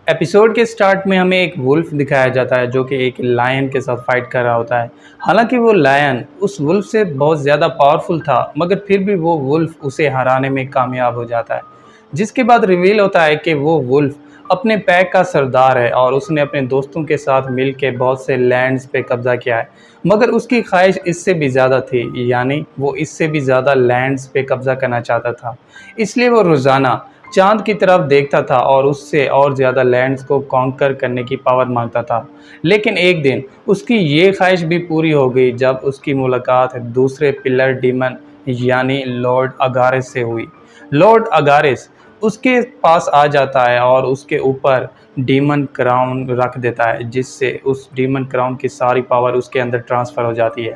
Episode के start में हमें एक वुल्फ दिखाया जाता है जो कि एक लायन के साथ फाइट कर रहा होता है। हालांकि वो लायन उस वुल्फ से बहुत ज़्यादा पावरफुल था, मगर फिर भी वो वुल्फ उसे हराने में कामयाब हो जाता है। जिसके बाद रिवील होता है कि वो वुल्फ अपने पैक का सरदार है और उसने अपने दोस्तों के साथ मिल के बहुत से लैंड्स पे कब्जा किया है। मगर उसकी ख्वाहिश इससे भी ज़्यादा थी, यानी वो इससे भी ज़्यादा लैंड्स पे कब्जा करना चाहता था। इसलिए वो रोज़ाना चाँद की तरफ देखता था और उससे और ज़्यादा लैंड्स को कॉन्कर करने की पावर मांगता था। लेकिन एक दिन उसकी ये ख्वाहिश भी पूरी हो गई जब उसकी मुलाकात दूसरे पिलर डीमन यानी लॉर्ड अगारिस से हुई। लॉर्ड अगारिस उसके पास आ जाता है और उसके ऊपर डीमन क्राउन रख देता है, जिससे उस डीमन क्राउन की सारी पावर उसके अंदर ट्रांसफ़र हो जाती है,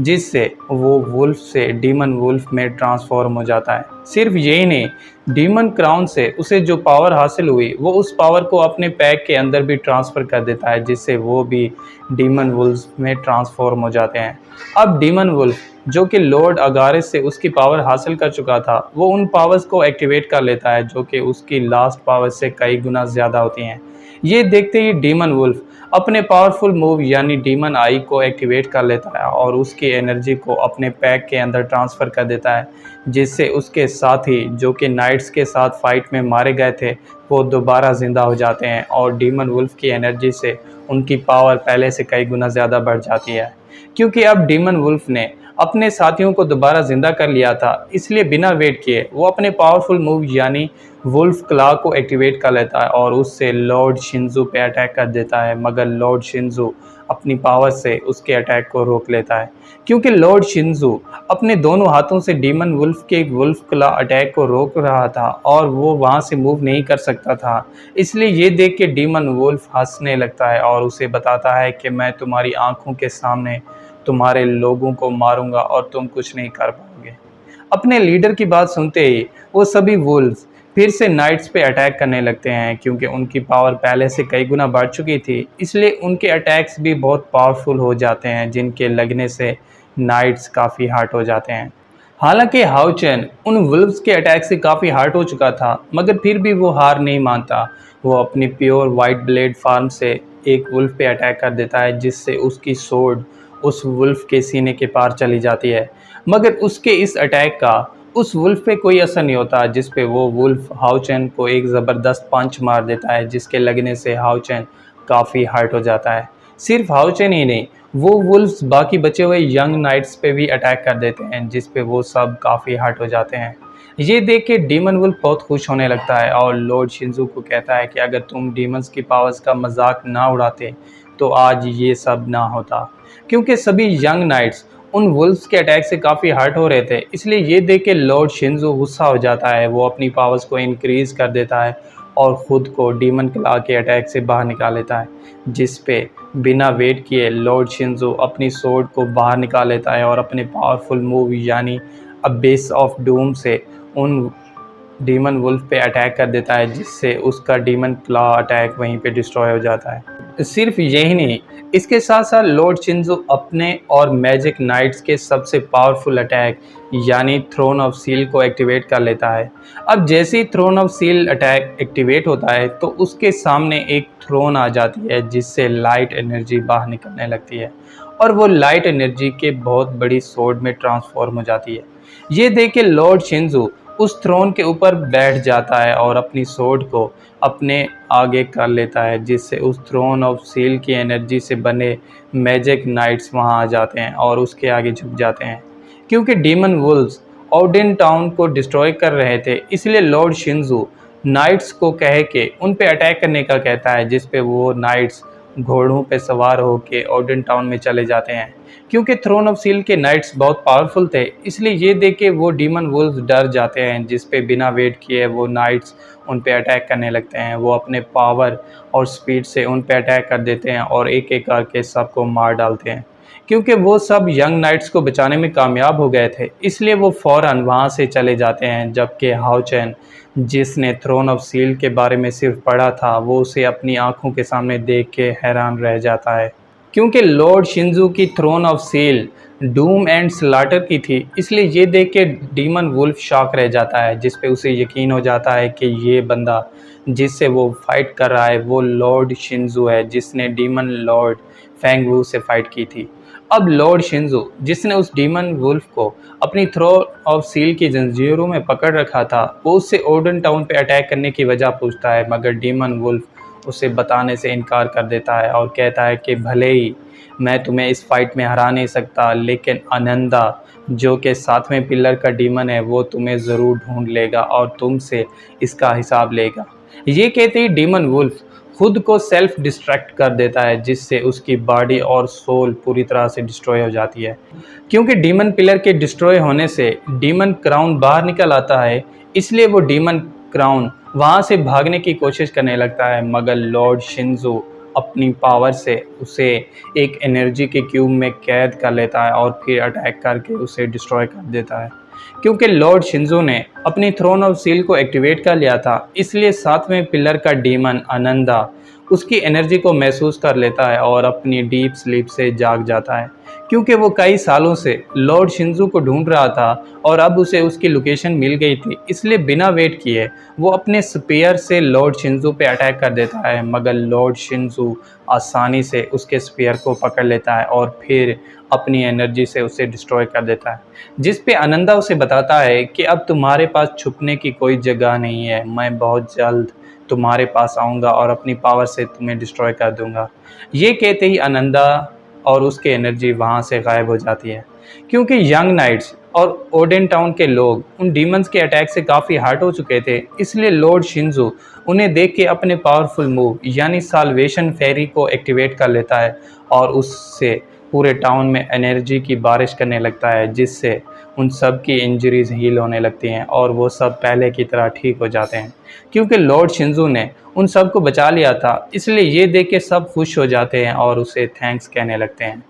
जिससे वो वुल्फ से डीमन वुल्फ में ट्रांसफॉर्म हो जाता है। सिर्फ यही नहीं, डीमन क्राउन से उसे जो पावर हासिल हुई वो उस पावर को अपने पैक के अंदर भी ट्रांसफ़र कर देता है, जिससे वो भी डीमन वुल्फ में ट्रांसफॉर्म हो जाते हैं। अब डीमन वुल्फ जो कि लॉर्ड अगारिस से उसकी पावर हासिल कर चुका था, वो उन पावर्स को एक्टिवेट कर लेता है जो कि उसकी लास्ट पावर से कई गुना ज़्यादा होती हैं। ये देखते ही डीमन वुल्फ अपने पावरफुल मूव यानी डीमन आई को एक्टिवेट कर लेता है और उसकी एनर्जी को अपने पैक के अंदर ट्रांसफ़र कर देता है, जिससे उसके साथी जो कि नाइट्स के साथ फाइट में मारे गए थे वो दोबारा ज़िंदा हो जाते हैं और डीमन वुल्फ की एनर्जी से उनकी पावर पहले से कई गुना ज़्यादा बढ़ जाती है। क्योंकि अब डीमन वुल्फ ने अपने साथियों को दोबारा ज़िंदा कर लिया था, इसलिए बिना वेट किए वो अपने पावरफुल मूव यानी वुल्फ क्ला को एक्टिवेट कर लेता है और उससे लॉर्ड शिंजू पे अटैक कर देता है। मगर लॉर्ड शिंजू अपनी पावर से उसके अटैक को रोक लेता है। क्योंकि लॉर्ड शिंजू अपने दोनों हाथों से डीमन वुल्फ के वुल्फ क्ला अटैक को रोक रहा था और वो वहाँ से मूव नहीं कर सकता था, इसलिए ये देख के डीमन वुल्फ हंसने लगता है और उसे बताता है कि मैं तुम्हारी आंखों के सामने तुम्हारे लोगों को मारूंगा और तुम कुछ नहीं कर पाओगे। अपने लीडर की बात सुनते ही वो सभी वुल्व्स फिर से नाइट्स पे अटैक करने लगते हैं। क्योंकि उनकी पावर पहले से कई गुना बढ़ चुकी थी, इसलिए उनके अटैक्स भी बहुत पावरफुल हो जाते हैं, जिनके लगने से नाइट्स काफ़ी हर्ट हो जाते हैं। हालांकि हाउचेन उन वुल्व्स के अटैक से काफ़ी हर्ट हो चुका था, मगर फिर भी वो हार नहीं मानता। वो अपनी प्योर वाइट ब्लेड फार्म से एक वुल्फ पे अटैक कर देता है, जिससे उसकी सोर्ड उस वुल्फ के सीने के पार चली जाती है। मगर उसके इस अटैक का उस वुल्फ पे कोई असर नहीं होता, जिस पे वो वुल्फ हाउचेन को एक ज़बरदस्त पंच मार देता है, जिसके लगने से हाउचेन काफ़ी हर्ट हो जाता है। सिर्फ हाउचेन ही नहीं, वो वुल्फ्स बाकी बचे हुए यंग नाइट्स पे भी अटैक कर देते हैं, जिस पे वो सब काफ़ी हर्ट हो जाते हैं। ये देख के डीमन वुल्फ बहुत खुश होने लगता है और लॉर्ड शिंजू को कहता है कि अगर तुम डीमंस की पावर्स का मजाक ना उड़ाते तो आज ये सब ना होता। क्योंकि सभी यंग नाइट्स उन वुल्फ्स के अटैक से काफ़ी हर्ट हो रहे थे, इसलिए ये देख के लॉर्ड शिंजू गुस्सा हो जाता है। वो अपनी पावर्स को इंक्रीज कर देता है और ख़ुद को डीमन क्ला के अटैक से बाहर निकाल लेता है, जिस पे बिना वेट किए लॉर्ड शिंजू अपनी सोर्ड को बाहर निकाल लेता है और अपने पावरफुल मूव यानी अबेस ऑफ डूम से उन डीमन वुल्फ पे अटैक कर देता है, जिससे उसका डीमन क्ला अटैक वहीं पे डिस्ट्रॉय हो जाता है। सिर्फ यही नहीं, इसके साथ साथ लॉर्ड शिंजू अपने और मैजिक नाइट्स के सबसे पावरफुल अटैक यानी थ्रोन ऑफ सील को एक्टिवेट कर लेता है। अब जैसे ही throne of seal attack activate होता है तो उसके सामने एक थ्रोन आ जाती है, जिससे लाइट एनर्जी बाहर निकलने लगती है और वो लाइट एनर्जी के बहुत बड़ी सोर्ड में ट्रांसफॉर्म हो जाती है। ये देख के लॉर्ड शिंजू उस थ्रोन के ऊपर बैठ जाता है और अपनी सोर्ड को अपने आगे कर लेता है, जिससे उस थ्रोन ऑफ सील की एनर्जी से बने मैजिक नाइट्स वहां आ जाते हैं और उसके आगे झुक जाते हैं। क्योंकि डीमन वुल्व्स ओडिन टाउन को डिस्ट्रॉय कर रहे थे, इसलिए लॉर्ड शिंजू नाइट्स को कह के उन पे अटैक करने का कहता है, जिस पे वो नाइट्स घोड़ों पे सवार होकर ओडिन टाउन में चले जाते हैं। क्योंकि थ्रोन ऑफ सील के नाइट्स बहुत पावरफुल थे, इसलिए ये देख के वो डीमन वुल्व्स डर जाते हैं, जिस पे बिना वेट किए वो नाइट्स उन पे अटैक करने लगते हैं। वो अपने पावर और स्पीड से उन पे अटैक कर देते हैं और एक एक करके सबको मार डालते हैं। क्योंकि वो सब यंग नाइट्स को बचाने में कामयाब हो गए थे, इसलिए वो फ़ौरन वहाँ से चले जाते हैं। जबकि हाउचेन, जिसने थ्रोन ऑफ सील के बारे में सिर्फ पढ़ा था, वो उसे अपनी आंखों के सामने देख के हैरान रह जाता है। क्योंकि लॉर्ड शिंजू की throne of seal doom and slaughter की थी, इसलिए ये देख के डीमन वुल्फ शॉक रह जाता है, जिस पे उसे यकीन हो जाता है कि ये बंदा जिससे वो फाइट कर रहा है वो लॉर्ड शिंजू है, जिसने डीमन लॉर्ड फेंग वू से फाइट की थी। अब लॉर्ड शिंजू जिसने उस डीमन वुल्फ को अपनी थ्रोन ऑफ सील की जंजीरों में पकड़ रखा था, वो उससे ओडन टाउन पे अटैक करने की वजह पूछता है, मगर डीमन वुल्फ उसे बताने से इनकार कर देता है और कहता है कि भले ही मैं तुम्हें इस फाइट में हरा नहीं सकता, लेकिन आनंदा जो कि 7वें पिलर का डीमन है वो तुम्हें ज़रूर ढूंढ लेगा और तुमसे इसका हिसाब लेगा। ये कहते ही डीमन वुल्फ खुद को सेल्फ डिस्ट्रैक्ट कर देता है, जिससे उसकी बॉडी और सोल पूरी तरह से डिस्ट्रॉय हो जाती है। क्योंकि डीमन पिलर के डिस्ट्रॉय होने से डीमन क्राउन बाहर निकल आता है, इसलिए वो डीमन क्राउन वहाँ से भागने की कोशिश करने लगता है, मगर लॉर्ड शिंजू अपनी पावर से उसे एक एनर्जी के क्यूब में कैद कर लेता है और फिर अटैक करके उसे डिस्ट्रॉय कर देता है। क्योंकि लॉर्ड शिंजो ने अपनी थ्रोन ऑफ सील को एक्टिवेट कर लिया था, इसलिए 7वें पिलर का डीमन आनंदा उसकी एनर्जी को महसूस कर लेता है और अपनी डीप स्लीप से जाग जाता है। क्योंकि वो कई सालों से लॉर्ड शिंजू को ढूंढ रहा था और अब उसे उसकी लोकेशन मिल गई थी, इसलिए बिना वेट किए वो अपने स्पीयर से लॉर्ड शिंजू पे अटैक कर देता है, मगर लॉर्ड शिंजू आसानी से उसके स्पीयर को पकड़ लेता है और फिर अपनी एनर्जी से उसे डिस्ट्रॉय कर देता है। जिस पे आनंदा उसे बताता है कि अब तुम्हारे पास छुपने की कोई जगह नहीं है, मैं बहुत जल्द तुम्हारे पास आऊँगा और अपनी पावर से तुम्हें डिस्ट्रॉय कर दूँगा। ये कहते ही आनंदा और उसकी एनर्जी वहाँ से गायब हो जाती है। क्योंकि यंग नाइट्स और ओडेन टाउन के लोग उन डीमंस के अटैक से काफ़ी हर्ट हो चुके थे, इसलिए लॉर्ड शिंजू उन्हें देख के अपने पावरफुल मूव यानी साल्वेशन फेरी को एक्टिवेट कर लेता है और उससे पूरे टाउन में एनर्जी की बारिश करने लगता है, जिससे उन सब की इंजरीज हील होने लगती हैं और वो सब पहले की तरह ठीक हो जाते हैं। क्योंकि लॉर्ड शिंजू ने उन सब को बचा लिया था, इसलिए ये देख के सब खुश हो जाते हैं और उसे थैंक्स कहने लगते हैं।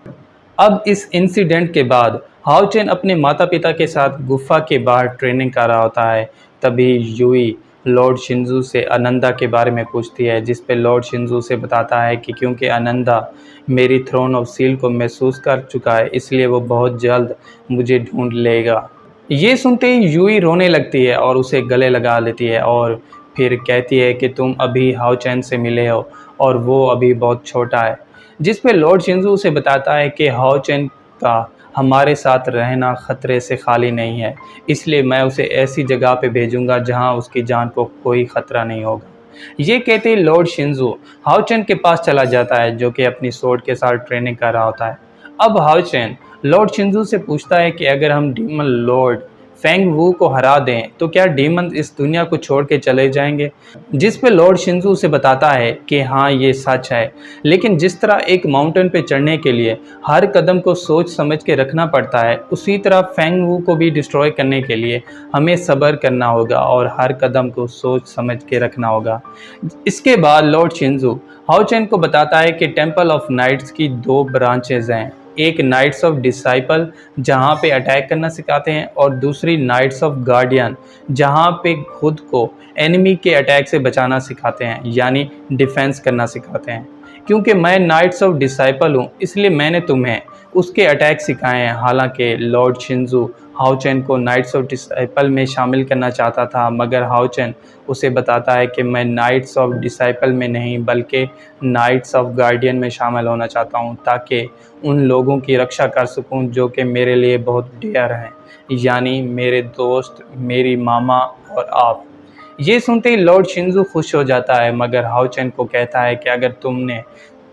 अब इस इंसिडेंट के बाद हाओ चेन अपने माता पिता के साथ गुफा के बाहर ट्रेनिंग कर रहा होता है। तभी यूई लॉर्ड शिंजू से आनंदा के बारे में पूछती है, जिस पे लॉर्ड शिंजू से बताता है कि क्योंकि आनंदा मेरी थ्रोन ऑफ सील को महसूस कर चुका है, इसलिए वो बहुत जल्द मुझे ढूंढ लेगा। ये सुनते ही यूई रोने लगती है और उसे गले लगा लेती है और फिर कहती है कि तुम अभी हाओ चैन से मिले हो और वो अभी बहुत छोटा है। जिस पे लॉर्ड शिंजू उसे बताता है कि हाओ चैन का हमारे साथ रहना खतरे से खाली नहीं है, इसलिए मैं उसे ऐसी जगह पे भेजूंगा जहां उसकी जान को कोई खतरा नहीं होगा। ये कहते ही लॉर्ड शिंजू हाओ चैन के पास चला जाता है, जो कि अपनी सोर्ड के साथ ट्रेनिंग कर रहा होता है। अब हाओ चैन लॉर्ड शिंजू से पूछता है कि अगर हम डीमन लॉर्ड फेंग वू को हरा दें तो क्या डीमन इस दुनिया को छोड़ के चले जाएंगे। जिस पे लॉर्ड शिंजू उसे बताता है कि हाँ ये सच है, लेकिन जिस तरह एक माउंटेन पे चढ़ने के लिए हर कदम को सोच समझ के रखना पड़ता है, उसी तरह फेंग वू को भी डिस्ट्रॉय करने के लिए हमें सब्र करना होगा और हर कदम को सोच समझ के रखना होगा। इसके बाद लॉर्ड शिंजू हाओ चैन को बताता है कि टेम्पल ऑफ नाइट्स की 2 ब्रांचेज हैं, एक नाइट्स ऑफ डिसाइपल जहाँ पे अटैक करना सिखाते हैं और दूसरी नाइट्स ऑफ गार्डियन जहाँ पे खुद को एनिमी के अटैक से बचाना सिखाते हैं, यानी डिफेंस करना सिखाते हैं। क्योंकि मैं नाइट्स ऑफ डिसाइपल हूँ, इसलिए मैंने तुम्हें उसके अटैक सिखाए हैं। हालांकि लॉर्ड शिंजू हाओ चैन को नाइट्स ऑफ डिसाइपल में शामिल करना चाहता था, मगर हाओ चैन उसे बताता है कि मैं नाइट्स ऑफ डिसाइपल में नहीं बल्कि नाइट्स ऑफ गार्डियन में शामिल होना चाहता हूँ, ताकि उन लोगों की रक्षा कर सकूँ जो कि मेरे लिए बहुत डियर हैं, यानी मेरे दोस्त, मेरी मामा और आप। ये सुनते ही लॉर्ड शिंजू खुश हो जाता है, मगर हाओ चैन को कहता है कि अगर तुमने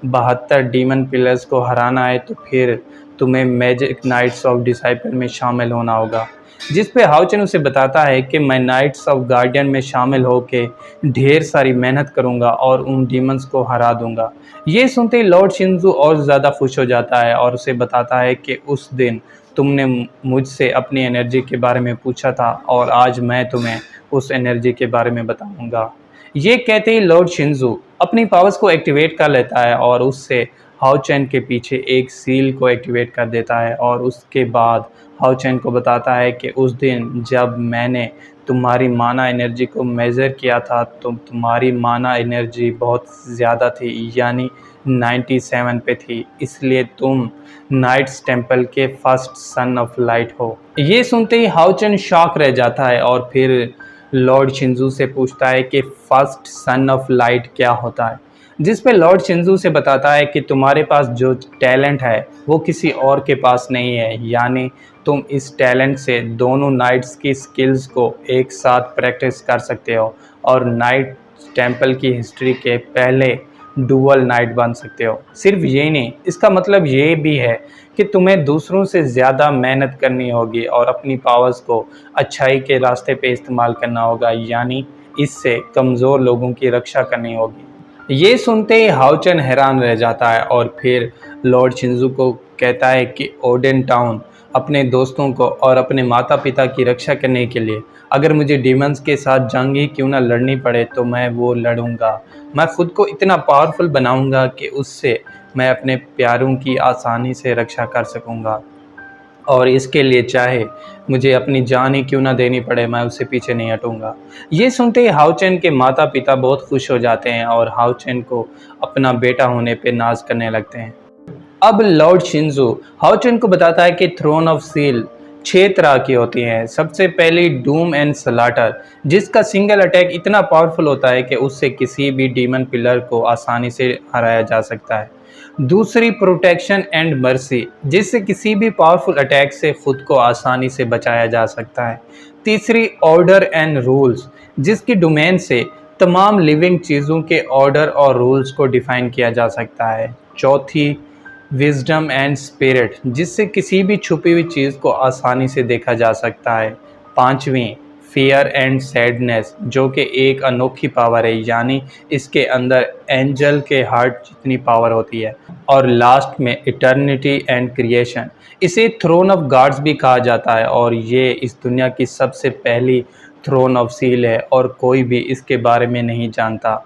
72 डीमन पिलर्स को हराना है तो फिर तुम्हें मैजिक नाइट्स ऑफ डिसाइपल में शामिल होना होगा। जिस पे हाओ चैन उसे बताता है कि मैं नाइट्स ऑफ गार्डियन में शामिल होके ढेर सारी मेहनत करूंगा और उन डीमंस को हरा दूंगा। ये सुनते ही लॉर्ड शिंजू और ज़्यादा खुश हो जाता है और उसे बताता है कि उस दिन तुमने मुझसे अपनी एनर्जी के बारे में पूछा था और आज मैं तुम्हें उस एनर्जी के बारे में बताऊंगा। ये कहते ही लॉर्ड शिंजू अपनी पावर्स को एक्टिवेट कर लेता है और उससे हाओ चैन के पीछे एक सील को एक्टिवेट कर देता है और उसके बाद हाओ चैन को बताता है कि उस दिन जब मैंने तुम्हारी माना एनर्जी को मेज़र किया था तो तुम्हारी माना एनर्जी बहुत ज़्यादा थी, यानी 97 पे थी, इसलिए तुम नाइट्स टेम्पल के फर्स्ट सन ऑफ लाइट हो। ये सुनते ही हाओचन शॉक रह जाता है और फिर लॉर्ड शिंजू से पूछता है कि फर्स्ट सन ऑफ लाइट क्या होता है, जिस पे लॉर्ड शिंजू से बताता है कि तुम्हारे पास जो टैलेंट है वो किसी और के पास नहीं है, यानी तुम इस टैलेंट से दोनों नाइट्स की स्किल्स को एक साथ प्रैक्टिस कर सकते हो और नाइट टेम्पल की हिस्ट्री के पहले डुअल नाइट बन सकते हो। सिर्फ यही नहीं, इसका मतलब ये भी है कि तुम्हें दूसरों से ज़्यादा मेहनत करनी होगी और अपनी पावर्स को अच्छाई के रास्ते पे इस्तेमाल करना होगा, यानी इससे कमज़ोर लोगों की रक्षा करनी होगी। ये सुनते ही हाओचन हैरान रह जाता है और फिर लॉर्ड शिंजू को कहता है कि ओडेन टाउन अपने दोस्तों को और अपने माता पिता की रक्षा करने के लिए अगर मुझे डीमंस के साथ जंग ही क्यों ना लड़नी पड़े तो मैं वो लड़ूंगा। मैं खुद को इतना पावरफुल बनाऊंगा कि उससे मैं अपने प्यारों की आसानी से रक्षा कर सकूंगा, और इसके लिए चाहे मुझे अपनी जान ही क्यों ना देनी पड़े, मैं उससे पीछे नहीं हटूंगा। ये सुनते ही हाओचन के माता पिता बहुत खुश हो जाते हैं और हाओचन को अपना बेटा होने पे नाज करने लगते हैं। अब लॉर्ड शिंजू हाओचन को बताता है कि थ्रोन ऑफ सील 6 तरह की होती हैं। सबसे पहली डूम एंड स्लाटर, जिसका सिंगल अटैक इतना पावरफुल होता है कि उससे किसी भी डीमन पिलर को आसानी से हराया जा सकता है। दूसरी प्रोटेक्शन एंड मर्सी, जिससे किसी भी पावरफुल अटैक से खुद को आसानी से बचाया जा सकता है। तीसरी ऑर्डर एंड रूल्स, जिसकी डोमेन से तमाम लिविंग चीज़ों के ऑर्डर और रूल्स को डिफाइन किया जा सकता है। चौथी विजडम एंड स्पिरिट, जिससे किसी भी छुपी हुई चीज़ को आसानी से देखा जा सकता है। पांचवी फियर एंड सैडनेस, जो कि एक अनोखी पावर है, यानी इसके अंदर एंजल के हार्ट जितनी पावर होती है। और लास्ट में इटर्निटी एंड क्रिएशन, इसे थ्रोन ऑफ गॉड्स भी कहा जाता है और ये इस दुनिया की सबसे पहली थ्रोन ऑफ सील है और कोई भी इसके बारे में नहीं जानता।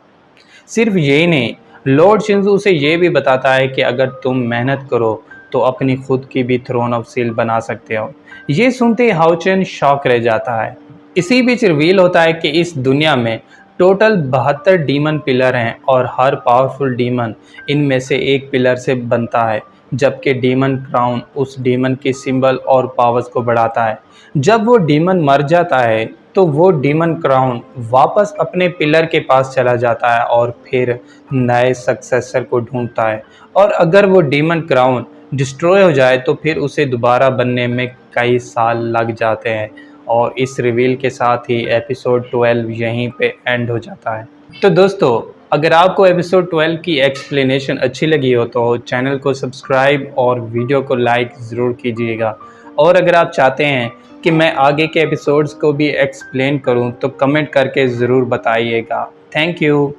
सिर्फ यही नहीं, लॉर्ड शिंजू उसे ये भी बताता है कि अगर तुम मेहनत करो तो अपनी खुद की भी थ्रोन ऑफ सील बना सकते हो। ये सुनते ही हाओचन शॉक रह जाता है। इसी बीच रिवील होता है कि इस दुनिया में टोटल 72 डीमन पिलर हैं और हर पावरफुल डीमन इनमें से एक पिलर से बनता है, जबकि डीमन क्राउन उस डीमन की सिंबल और पावर्स को बढ़ाता है। जब वो डीमन मर जाता है तो वो डीमन क्राउन वापस अपने पिलर के पास चला जाता है और फिर नए सक्सेसर को ढूंढता है, और अगर वो डीमन क्राउन डिस्ट्रॉय हो जाए तो फिर उसे दोबारा बनने में कई साल लग जाते हैं। और इस रिवील के साथ ही एपिसोड 12 यहीं पे एंड हो जाता है। तो दोस्तों, अगर आपको एपिसोड 12 की एक्सप्लेनेशन अच्छी लगी हो तो चैनल को सब्सक्राइब और वीडियो को लाइक ज़रूर कीजिएगा। और अगर आप चाहते हैं कि मैं आगे के एपिसोड्स को भी एक्सप्लेन करूं तो कमेंट करके ज़रूर बताइएगा। Thank you.